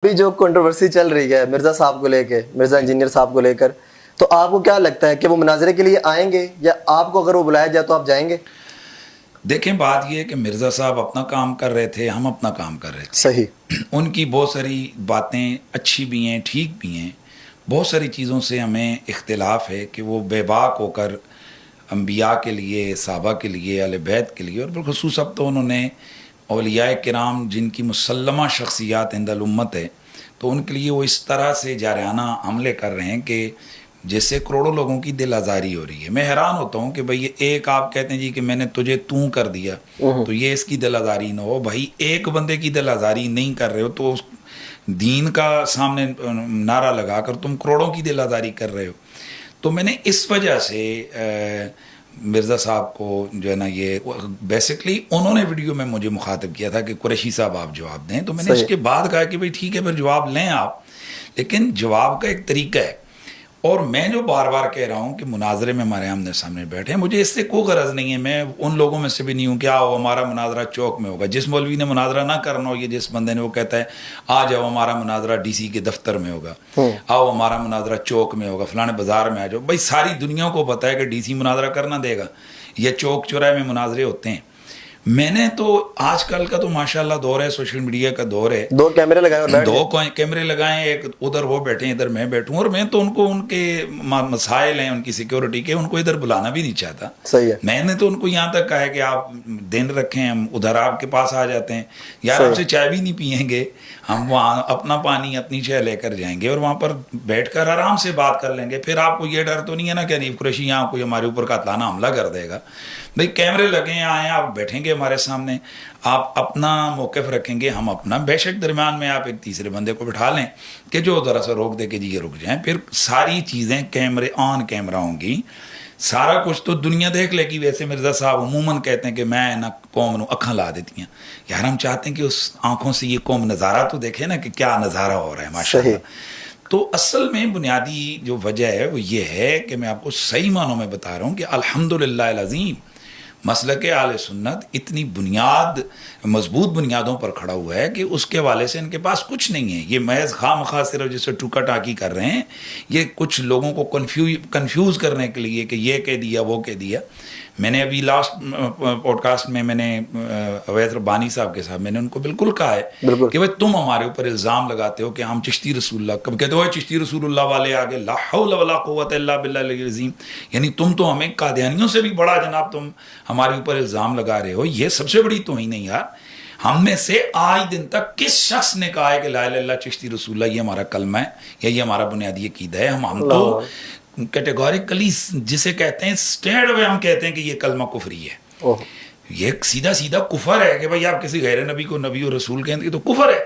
ابھی جو کنٹروورسی چل رہی ہے مرزا صاحب کو لے کے، مرزا انجینئر صاحب کو لے کر، تو آپ کو کیا لگتا ہے کہ وہ مناظرے کے لیے آئیں گے، یا آپ کو اگر وہ بلایا جائے تو آپ جائیں گے؟ دیکھیں بات یہ ہے کہ مرزا صاحب اپنا کام کر رہے تھے، ہم اپنا کام کر رہے تھے. صحیح. ان کی بہت ساری باتیں اچھی بھی ہیں، ٹھیک بھی ہیں. بہت ساری چیزوں سے ہمیں اختلاف ہے کہ وہ بے باک ہو کر انبیاء کے لیے، صحابہ کے لیے، اہل بیت کے لیے، اور بالخصوص اب تو انہوں نے اولیاء کرام جن کی مسلمہ شخصیات عند الامت ہے، تو ان کے لیے وہ اس طرح سے جارحانہ حملے کر رہے ہیں کہ جیسے کروڑوں لوگوں کی دل آزاری ہو رہی ہے. میں حیران ہوتا ہوں کہ بھئی ایک آپ کہتے ہیں جی کہ میں نے تجھے تو کر دیا تو یہ اس کی دل آزاری نہ ہو. بھائی ایک بندے کی دل آزاری نہیں کر رہے ہو تو دین کا سامنے نعرہ لگا کر تم کروڑوں کی دل آزاری کر رہے ہو. تو میں نے اس وجہ سے مرزا صاحب کو جو ہے نا، یہ بیسکلی انہوں نے ویڈیو میں مجھے مخاطب کیا تھا کہ قریشی صاحب آپ جواب دیں. تو میں نے اس کے بعد کہا کہ بھئی ٹھیک ہے پھر جواب لیں آپ، لیکن جواب کا ایک طریقہ ہے. اور میں جو بار بار کہہ رہا ہوں کہ مناظرے میں ہمارے آمنے سامنے بیٹھے، مجھے اس سے کوئی غرض نہیں ہے. میں ان لوگوں میں سے بھی نہیں ہوں کہ آؤ ہمارا مناظرہ چوک میں ہوگا. جس مولوی نے مناظرہ نہ کرنا ہو، یہ جس بندے نے وہ کہتا ہے آ جاؤ ہمارا مناظرہ ڈی سی کے دفتر میں ہوگا، آؤ ہمارا مناظرہ چوک میں ہوگا، فلانے بازار میں آ جاؤ. بھائی ساری دنیا کو پتہ ہے کہ ڈی سی مناظرہ کرنا دے گا، یہ چوک چوراہے میں مناظرے ہوتے ہیں. میں نے تو آج کل کا تو ماشاءاللہ دور ہے، سوشل میڈیا کا دور ہے. 2 کیمرے لگائے، 2 کیمرے لگائیں، ایک ادھر وہ بیٹھیں ادھر میں بیٹھوں. اور میں تو ان کو ان کے مسائل ہیں ان کی سیکیورٹی کے، ان کو ادھر بلانا بھی نہیں چاہتا. صحیح ہے. میں نے تو ان کو یہاں تک کہا ہے کہ آپ دن رکھیں، ہم ادھر آپ کے پاس آ جاتے ہیں. یار آپ سے چائے بھی نہیں پئیں گے، ہم وہاں اپنا پانی اپنی چائے لے کر جائیں گے اور وہاں پر بیٹھ کر آرام سے بات کر لیں گے. پھر آپ کو یہ ڈر تو نہیں ہے نا کہ حنیف قریشی یہاں کوئی ہمارے اوپر قاتلانہ حملہ کر دے گا. بھائی کیمرے لگے آئیں، آپ بیٹھیں گے ہمارے سامنے، آپ اپنا موقف رکھیں گے، ہم اپنا. بے شک درمیان میں آپ ایک تیسرے بندے کو بٹھا لیں کہ جو ذرا سا روک دے کہ جی یہ رک جائیں. پھر ساری چیزیں کیمرے آن کیمرہ ہوں گی، سارا کچھ تو دنیا دیکھ لے گی. ویسے مرزا صاحب عموماً کہتے ہیں کہ میں نا قوم نو اکھاں لا دیتی ہیں. یار ہم چاہتے ہیں کہ اس آنکھوں سے یہ قوم نظارہ تو دیکھے نا کہ کیا نظارہ ہو رہا ہے ماشاءاللہ. تو اصل میں بنیادی جو وجہ ہے وہ یہ ہے کہ میں آپ کو صحیح معنوں میں بتا رہا ہوں کہ الحمدللہ العظیم مسلک اہل سنت اتنی مضبوط بنیادوں پر کھڑا ہوا ہے کہ اس کے حوالے سے ان کے پاس کچھ نہیں ہے. یہ محض خواہ مخواہ صرف جیسے ٹوکا ٹاکی کر رہے ہیں، یہ کچھ لوگوں کو کنفیوز کرنے کے لیے کہ یہ کہہ دیا وہ کہہ دیا. میں نے ابھی لاسٹ پوڈ کاسٹ میں نے اویس ربانی صاحب کے ساتھ میں نے ان کو بالکل کہا ہے کہ بھائی تم ہمارے اوپر الزام لگاتے ہو کہ ہم چشتی رسول اللہ، کب کہتے ہو چشتی رسول اللہ والے آگے لا حول ولا قوت الا باللہ العلی العظیم، یعنی تم تو ہمیں قادیانیوں سے بھی بڑا جناب تم ہمارے اوپر الزام لگا رہے ہو. یہ سب سے بڑی توہین ہے یار. ہم میں سے آج دن تک کس شخص نے کہا ہے کہ لا الہ الا اللہ چشتی رسول اللہ یہ ہمارا کلمہ ہے یا یہ ہمارا بنیادی عقیدہ ہے؟ ہم تو کیٹیگوریکلی جسے کہتے ہیں اسٹینڈ میں ہم کہتے ہیں کہ یہ کلمہ کفری ہے. یہ سیدھا سیدھا کفر ہے کہ بھائی آپ کسی غیر نبی کو نبی اور رسول کہیں گے تو کفر ہے.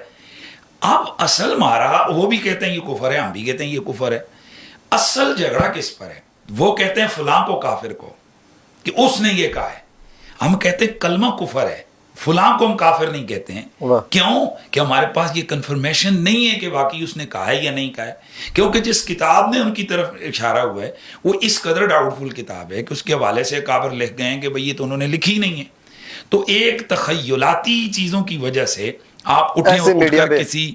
اب اصل مارا وہ بھی کہتے ہیں یہ کفر ہے، ہم بھی کہتے ہیں یہ کفر ہے. اصل جھگڑا کس پر ہے؟ وہ کہتے ہیں فلاں کو کافر کو کہ اس نے یہ کہا ہے. ہم کہتے ہیں کلمہ کفر ہے، فلاں کو ہم کافر نہیں کہتے ہیں. کیوں؟ کہ ہمارے پاس یہ کنفرمیشن نہیں ہے کہ واقعی اس نے کہا ہے یا نہیں کہا ہے. کیونکہ جس کتاب نے ان کی طرف اشارہ ہوا ہے وہ اس قدر ڈاؤٹ فل کتاب ہے کہ اس کے حوالے سے کافر لکھ گئے ہیں کہ بھئی یہ تو انہوں نے لکھی نہیں ہے. تو ایک تخیلاتی چیزوں کی وجہ سے آپ اٹھیں اور اٹھ کر کسی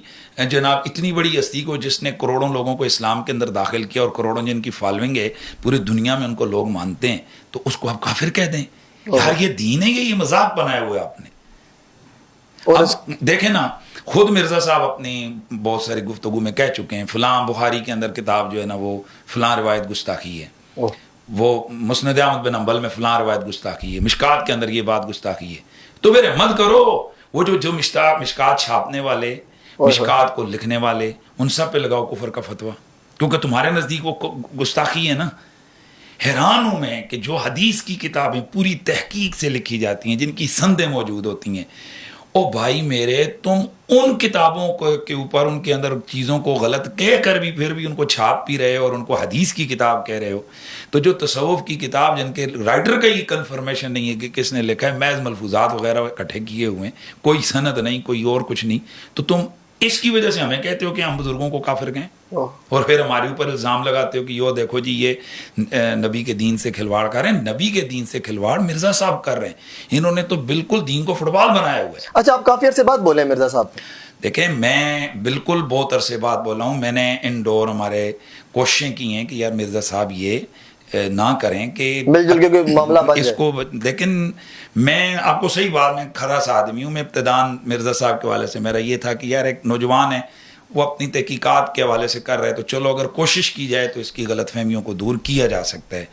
جناب اتنی بڑی ہستی کو جس نے کروڑوں لوگوں کو اسلام کے اندر داخل کیا اور کروڑوں جن کی فالوئنگ ہے پوری دنیا میں ان کو لوگ مانتے ہیں، تو اس کو آپ کافر کہہ دیں. یار یہ دین ہے یہ مذاق بنایا ہوا ہے آپ نے. اب دیکھیں نا خود مرزا صاحب اپنی بہت ساری گفتگو میں کہہ چکے ہیں فلاں بخاری کے اندر کتاب جو ہے نا وہ فلاں روایت گستاخی ہے، وہ مسند احمد بن حنبل میں فلاں روایت گستاخی ہے، مشکات کے اندر یہ بات گستاخی ہے. تو پھر مت کرو وہ جو مشکات چھاپنے والے، مشکات کو لکھنے والے، ان سب پہ لگاؤ کفر کا فتویٰ، کیونکہ تمہارے نزدیک وہ گستاخی ہے نا. حیران ہوں میں کہ جو حدیث کی کتابیں پوری تحقیق سے لکھی جاتی ہیں جن کی سندیں موجود ہوتی ہیں، او بھائی میرے تم ان کتابوں کے اوپر ان کے اندر چیزوں کو غلط کہہ کر بھی پھر بھی ان کو چھاپ بھی رہے اور ان کو حدیث کی کتاب کہہ رہے ہو. تو جو تصوف کی کتاب جن کے رائٹر کا یہ کنفرمیشن نہیں ہے کہ کس نے لکھا ہے، محض ملفوظات وغیرہ اکٹھے کیے ہوئے ہیں، کوئی سند نہیں، کوئی اور کچھ نہیں، تو تم اس کی وجہ سے ہمیں کہتے ہو کہ ہم بزرگوں کو کافر کہیں اور پھر ہمارے اوپر الزام لگاتے ہو کہ یہ دیکھو جی یہ نبی کے دین سے کھلواڑ کر رہے ہیں. نبی کے دین سے کھلواڑ مرزا صاحب کر رہے ہیں، انہوں نے تو بالکل دین کو فٹ بال بنایا ہوا ہے. اچھا آپ کافی عرصے بعد بولے مرزا صاحب؟ دیکھیں میں بالکل بہت عرصے بعد بول رہا ہوں، میں نے انڈور ہمارے کوششیں کی ہیں کہ یار مرزا صاحب یہ نہ کریں کہ مل جل کے کوئی معاملہ بن اس جائے. کو، لیکن میں آپ کو صحیح بات، میں کھرا سا آدمی ہوں. میں ابتدان مرزا صاحب کے حوالے سے میرا یہ تھا کہ یار ایک نوجوان ہے، وہ اپنی تحقیقات کے حوالے سے کر رہے، تو چلو اگر کوشش کی جائے تو اس کی غلط فہمیوں کو دور کیا جا سکتا ہے.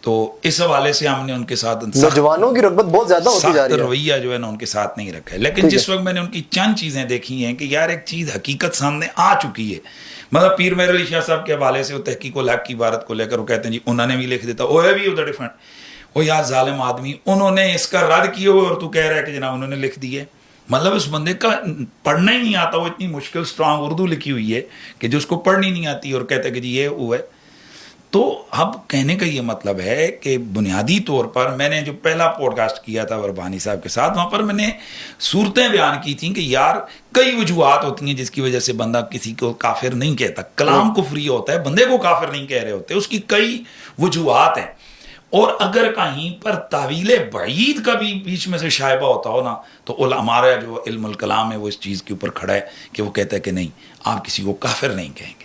تو اس حوالے سے ہم نے ان کے ساتھ نوجوانوں کی رغبت بہت زیادہ ہوتی جا سخت رہی ہے. رویہ جو ہے نا ان کے ساتھ نہیں رکھا ہے. لیکن جس وقت میں نے ان کی چند چیزیں دیکھی ہیں کہ یار ایک چیز حقیقت سامنے آ چکی ہے، مطلب پیر مہر علی شاہ صاحب کے حوالے سے وہ تحقیق الحق کی عبارت کو لے کر وہ کہتے ہیں جی انہوں نے بھی لکھ دیتا وہ ہے بھی ادھر ڈفرنٹ، وہ یار ظالم آدمی، انہوں نے اس کا رد کیا ہوا اور تو کہہ رہا ہے کہ جناب انہوں نے لکھ دی ہے. مطلب اس بندے کا پڑھنا ہی نہیں آتا، وہ اتنی مشکل سٹرانگ اردو لکھی ہوئی ہے کہ جو اس کو پڑھنی نہیں آتی اور کہتا ہے کہ جی یہ وہ ہے. تو اب کہنے کا یہ مطلب ہے کہ بنیادی طور پر میں نے جو پہلا پوڈ کاسٹ کیا تھا وربانی صاحب کے ساتھ، وہاں پر میں نے صورتیں بیان کی تھیں کہ یار کئی وجوہات ہوتی ہیں جس کی وجہ سے بندہ کسی کو کافر نہیں کہتا. کلام کفری ہوتا ہے، بندے کو کافر نہیں کہہ رہے ہوتے، اس کی کئی وجوہات ہیں. اور اگر کہیں پر تعویل بعید کا بھی بیچ میں سے شائبہ ہوتا ہو نا، تو ہمارا جو علم الکلام ہے وہ اس چیز کے اوپر کھڑا ہے کہ وہ کہتا ہے کہ نہیں، آپ کسی کو کافر نہیں کہیں گے.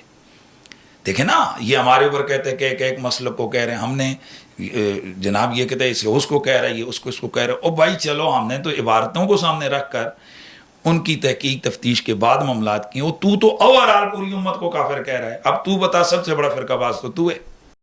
دیکھیں نا، یہ ہمارے اوپر کہتے ہیں کہ ایک مسلک کو کہہ رہے ہیں، ہم نے جناب یہ کہتے ہیں اسے اس کو کہہ رہا ہے، یہ اس کو کہہ رہا ہے. او بھائی چلو، ہم نے تو عبارتوں کو سامنے رکھ کر ان کی تحقیق تفتیش کے بعد معاملات کی. وہ تو اوورآل پوری امت کو کافر کہہ رہا ہے. اب تو بتا، سب سے بڑا فرقہ باز تو ہے.